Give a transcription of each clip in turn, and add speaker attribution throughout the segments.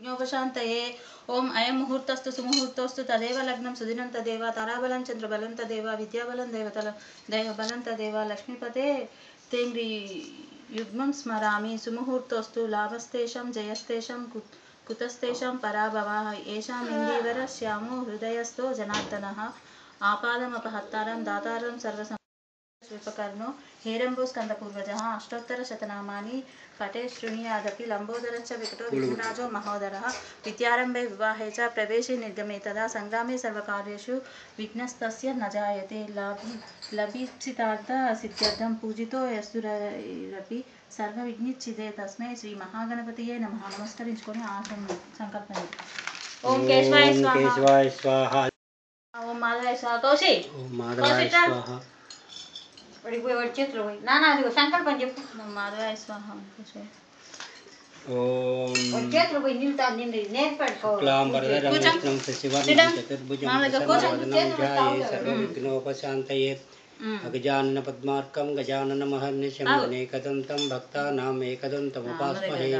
Speaker 1: యోగశాంతయే ఓం అయం ముహూర్తస్తు సుముహూర్తస్తు తదేవ లగ్నం సుదినం తదేవ తారాబలం చంద్రబలం తదేవ విద్యాబలం దైవబలం తదేవ లక్ష్మీపతే తేంగ్రి యుగ్మం స్మరామి సుముహూర్తస్తు లాభస్తేషాం జయస్తేషాం కుతస్తేషాం పరాభవః ఏషాం ఇందీవర శ్యామో హృదయస్థో జనార్దనః ఆపాదమపహత్తారం దాతారం సర్వ స్వల్పకర్ణో హేరంబో స్కందపూర్వజः అష్టోత్తరశతనామాని పటే శృణుయాదపి లంబోదరశ్చ వికటో విఘ్నరాజో మహోదరः విద్యారంభే వివాహే చ ప్రవేశే నిర్గమే తదా సంగ్రామే సర్వకార్యేషు విఘ్నస్తస్య న జాయతే లభిచ్చితార్థ సిద్ధ్యర్థం పూజితో యస్తురైరపి సర్వ విఘ్నిచ్చిదే తస్మై శ్రీ మహాగణపతియే నమః. నమస్కరించుకొని ఆసనం సంకల్పం. ఓం కేశవాయ స్వాహ. ఓం మాధవాయ స్వాహ. కౌశిక్ చేతులు నాన్న అది సంకల్పం చెప్పు. మాధవాయ స్వాహ. చేతులు పోయి
Speaker 2: నిల్తాన్నిర్పడుకోశంతయే అగజానన పద్మార్కం గజానన మహర్నిశం అనేకదంతం భక్తానాం ఏకదంతముపాస్మహే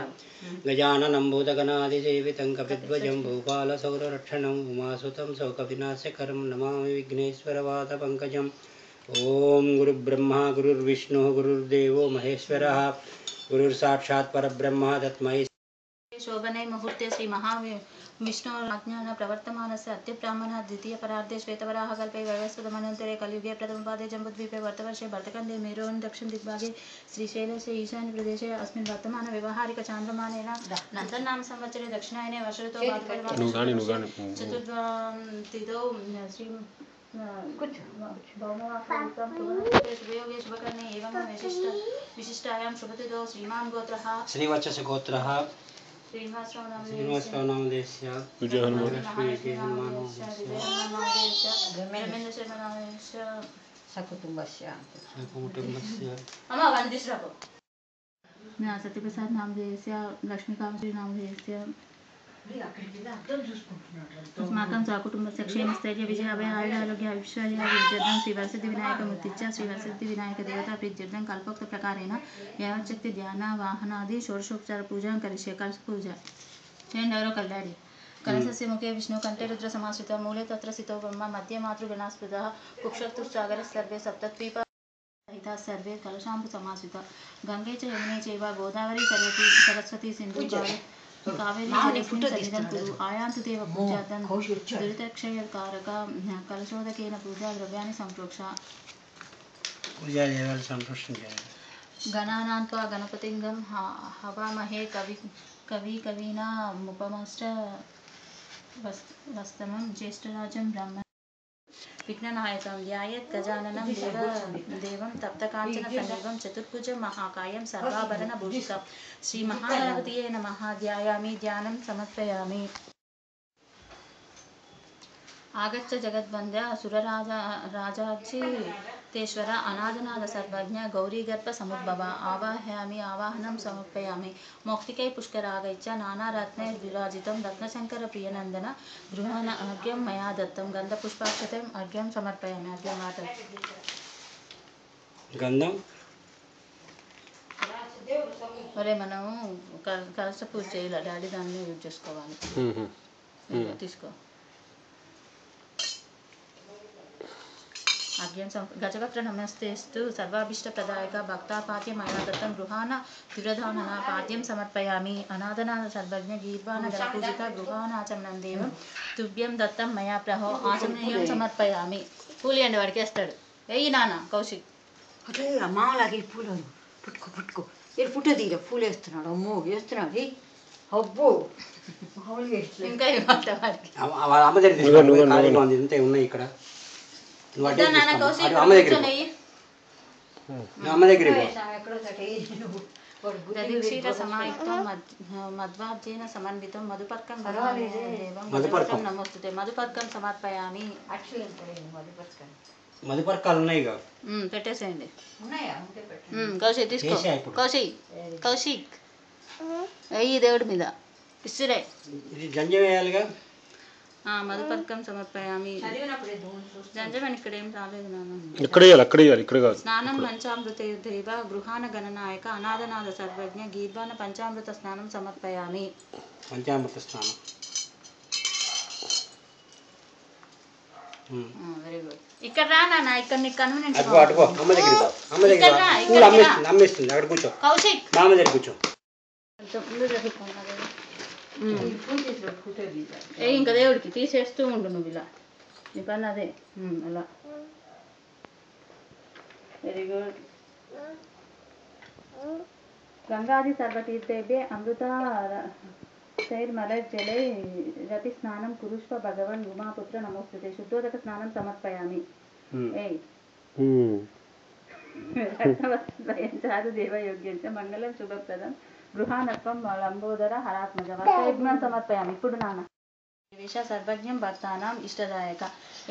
Speaker 2: గజాననం భూతగణాదిసేవితం కపిధ్వజం భూపాలసౌరరక్షణం ఉమాసుతం శోకవినాశకరం నమామి విఘ్నేశ్వరవాద పంకజం. ఓం గురుబ్రహ్మ గురుర్విష్ణు గురుర్దేవో మహేశ్వరः గురుర్సాక్షాత్ పరబ్రహ్మ తస్మై
Speaker 1: శోభనే ముహూర్తే శ్రీ మహావిష్ణోరాజ్ఞాన ప్రవర్తమానస్య అత్యబ్రాహ్మణ ద్వితీయ పరార్ధే శ్వేతవరాహకల్పే వైవస్వతమనంతరే కలియుగే ప్రథమపాదే జంబుద్వీపే వర్తవర్షే భరతఖండే మేరోన్ దక్షిణ దిగ్భాగే శ్రీశైలस्य ఈశాన్య ప్రదేశे अस्मिन् वर्तमान व्यवहारिक चान्द्रमानेन नन्दनाम संवत्सरे दक्षिणायने वर्षऋतौ चतुर्द्वां तिथौ श्री शुभकर्णे एवं विशिष्टायां शुभतिथौ श्रीमान् गोत्रः
Speaker 2: श्रीवत्सगोत्रः श्रीनिवासरावनामधेयस्य
Speaker 1: सत्यप्रसाद नामधेयस्य लक्ष्मीकांत नामधेयस्य अस्माकं सकुटुम्बस्य क्षेमस्थैर्य विजयाभय आयुरारोग्य ऐश्वर्य विजयं श्री वरसिद्धिविनायकमूर्तिश्च श्री वरसिद्धिविनायकदेवता प्रीत्यर्थं कल्पोक्त प्रकारेण यावच्छक्ति ध्यान वाहनादि षोडशोपचार पूजां करिष्ये. कलश पूजा चेंड एवरो कल्याणी कलशस्य मुखे विष्णु कंठे रुद्र समाश्रितः मूले तत्र स्थितो ब्रह्म मध्ये मातृगणास्पृतः कुक्षतुश्चागरः सर्वे सप्तद्वीप सहिताः सर्वे कलशाम्बु समाश्रितः गंगे च यमुने चैव गोदावरी सरस्वती सिन्धु कावेरी सन्निधं कुरु आयान्तु देव पूजातं दुरितक्षयकारक कलशोदकेन पूजा द्रव्याणि संप्रोक्ष गणानां त्वा गणपतिं हवामहे कवीनामुपमश्च वस्तमं ज्येष्ठराजं ब्रह्म विघ्ननायकं ध्यायेत् गजाननं देवं तप्तकाञ्चन तमेवं चतुर्भुजं महाकायं सर्वाभरणभूषितं श्रीमहागणपतये नमः. ध्यायामि ध्यानं समर्पयामि. आगच्छ जगद्वन्द्य सुरराजार्चितेश्वर अनादनाद सर्वज्ञ गौरीगर्भ समुद्भव आवाहयामि आवाहनं समर्पयामि. मौक्तिकै पुष्करागैश्च नानारत्नैर्विराजितं रत्नशंकर प्रियनन्दन गृहाण अर्घ्यं मया दत्तं गन्धपुष्पाक्षतम् अर्घ्यं समर्पयामि. अर्घ्यं
Speaker 2: गंधं
Speaker 1: ఒరే మనం కలశ పూజ చేయాలి. డాడీ దాన్ని యూజ్ చేసుకోవాలి. తీసుకో. गजवक्र नमस्तेस्तु सर्वाभीष्टप्रदायक भक्तापाद्य मया दत्तं गृहाण दुरधानन पाद्यं समर्पयामि. अनादनाद सर्वज्ञ गीर्वाण गणपूजित गृहाणाचमनं देवं तुभ्यं दत्तं मया प्रहो आचमनीयं समर्पयामि. పూలు అండి వాడికి వేస్తాడు. వెయ్యి నాన్న కౌశిక్
Speaker 3: అట్లా మామలాగే పూలు పుట్టుకో పుట్ట తీర పూలు వేస్తున్నాడు. అమ్మో వేస్తున్నాడు. అబ్బో
Speaker 1: ఇంకా ఏమంటా వాడికి
Speaker 2: ఉన్నాయి ఇక్కడ
Speaker 1: ప్రదీక్షిత సమాయుక్తం మధ్వాబ్జేన సమన్వితం మధుపర్కం నమోస్తుతే. మధుపర్కం సమర్పయామి.
Speaker 2: మధుపర్కాలు ఉన్నాయి
Speaker 1: పెట్టేసేయండి. కౌశిక్ తీసుకో. కౌశిక్ వెయ్యి దేవుడి మీద ఇస్తురే.
Speaker 2: గంజం వేయాలిగా.
Speaker 1: మధుపర్కం సమర్పయామి. జంజమని ఇక్కడ ఏం రాలేదు నాన్న.
Speaker 4: ఇక్కడ వేయాలి, అక్కడ వేయాలి, ఇక్కడ కాదు.
Speaker 1: స్నానం పంచామృతైర్దైవ గృహాన గణనాయక అనాథనాథ సర్వజ్ఞ గీర్వాణ పంచామృత స్నానం సమర్పయామి.
Speaker 2: పంచామృత స్నానం.
Speaker 1: Very good. ఇక్కడ రా నాన్న, ఇక్కడ నీకు కన్వీనియన్స్.
Speaker 2: అటుకో అటుకో, అమ్మ దగ్గర రా. అమ్మ దగ్గర రా. పూలు అమ్మేస్తుంది అక్కడ కూర్చో.
Speaker 1: కౌశిక్
Speaker 2: మామ దగ్గర కూర్చో.
Speaker 1: ఇంకా దేవుడికి తీసేస్తూ ఉండు నువ్వు ఇలా, నీ పని అదే. అలా వెరీ గుడ్. గంగాది సర్వతీర్థేభ్యే అమృత శైర్మలజ్జలై రతి స్నానం కురుష్వ భగవన్ ఉమాపుత్ర నమోస్తుతే. శుద్ధోదక స్నానం సమర్పయామి. చారు దేవయోగ్యం చ మంగళం శుభప్రదం గృహానత్వం లంబోదర హరాత్మజ యజ్ఞం సమర్పయామి. ఇప్పుడు నాన్న విష సర్వజ్ఞం భర్తానాం ఇష్టదాయక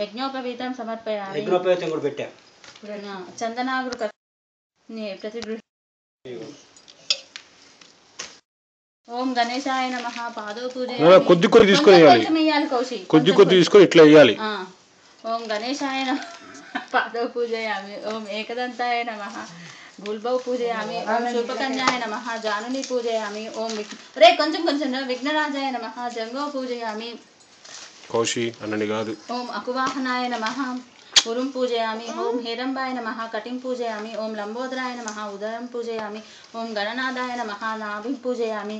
Speaker 1: యజ్ఞోపవీతం సమర్పయామి.
Speaker 2: యజ్ఞోపవీతం కూడా పెట్టా.
Speaker 1: చందనాగుడు ప్రతిగృహ. ఓం గణేశాయ నమః. పాదో పూజ
Speaker 4: కొద్ది కొద్ది తీసుకొని వేయాలి,
Speaker 1: కౌశిక్
Speaker 4: కొద్ది కొద్ది తీసుకొని ఇట్లా వేయాలి.
Speaker 1: ఓం గణేశాయ నమః పాదో పూజయామి. ఓం ఏకదంతాయ నమః గుల్బౌ పూజయామి. ఓం శూర్పకన్యాయ నమః జానుని పూజయామి. ఓం రే కొంచెం కొంచెం విఘ్నరాజాయ నమః జంగో పూజయామి.
Speaker 4: కౌశి అన్నని కాదు.
Speaker 1: ఓం అకువాహనాయ నమః ఉరుం పూజయామి. ఓం హేరంబాయ నమః కటిం పూజయామి. ఓం లంబోదరాయ నమః ఉదరం పూజయామి. ఓం గణనాథాయ నమః నాభిం పూజయామి.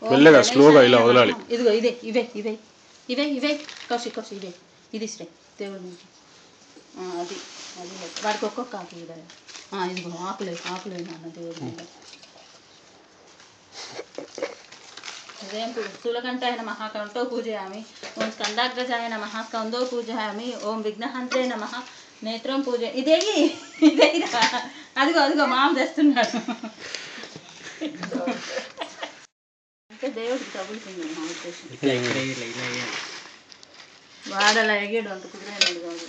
Speaker 4: మెల్లగా స్లోగా ఇలా వదలాలి.
Speaker 1: ఇదిగో ఇదే ఇవే ఇవే ఇవే ఇవే కౌశిక్ కౌశిక్ ఇవే. ఇది శ్రీ దేవుడు అది అది వాడికి ఒక్కొక్క ఆకు ఇదిగో ఆకులే ఆకులే నాన్న దేవుడు మీద. హృదయం స్థూలకంఠాయ నమః కంఠో పూజయామి. ఓం స్కందాగ్రజాయ నమః స్కందో పూజయామి. ఓం విఘ్నహంత్రే నమః నేత్రం పూజ. ఇదే ఇదే అదిగో అదిగో మామ తెస్తున్నాడు. అంటే దేవుడికి తగులుతుంది నా ఉద్దేశం. వాడు అలా ఎగాడు అంత కుదిరేనాడు కాదు.